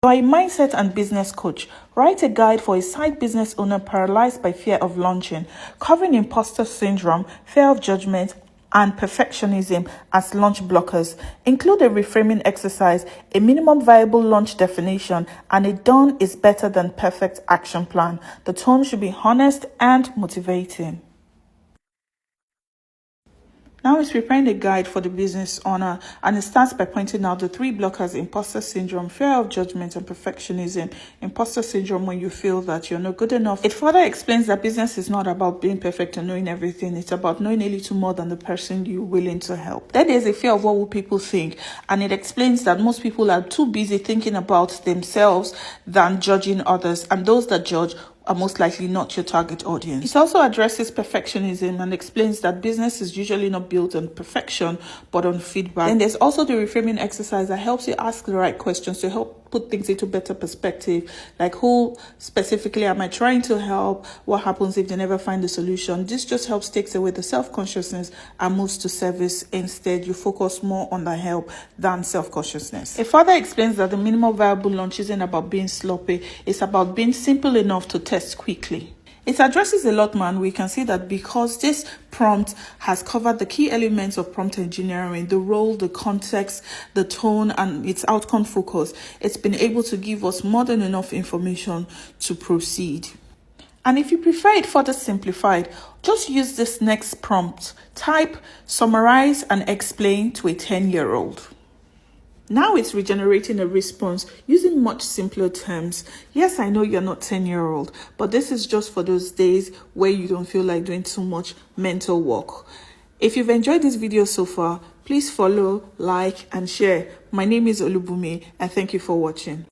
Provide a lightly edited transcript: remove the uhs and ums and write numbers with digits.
You are a mindset and business coach. Write a guide for a side business owner paralyzed by fear of launching, covering imposter syndrome, fear of judgment, and perfectionism as launch blockers. Include a reframing exercise, a minimum viable launch definition, and a done is better than perfect action plan. The tone should be honest and motivating. Now it's preparing a guide for the business owner, and it starts by pointing out the 3 blockers: imposter syndrome, fear of judgment, and perfectionism. Imposter syndrome, when you feel that you're not good enough. It further explains that business is not about being perfect and knowing everything. It's about knowing a little more than the person you're willing to help. Then there's a fear of what will people think, and it explains that most people are too busy thinking about themselves than judging others, and those that judge are most likely not your target audience. It also addresses perfectionism and explains that business is usually not built on perfection, but on feedback. And there's also the reframing exercise that helps you ask the right questions to help put things into better perspective, like who specifically am I trying to help? What happens if they never find the solution? This just helps takes away the self-consciousness and moves to service. Instead, you focus more on the help than self-consciousness. It further explains that the minimal viable launch isn't about being sloppy, it's about being simple enough to test quickly. It addresses a lot, man. We can see that because this prompt has covered the key elements of prompt engineering, the role, the context, the tone, and its outcome focus, it's been able to give us more than enough information to proceed. And if you prefer it further simplified, just use this next prompt. Type, summarize and explain to a 10-year-old. Now it's regenerating a response using much simpler terms. Yes, I know you're not 10-year-old, but this is just for those days where you don't feel like doing too much mental work. If you've enjoyed this video so far, please follow, like, and share. My name is Olubumi, and thank you for watching.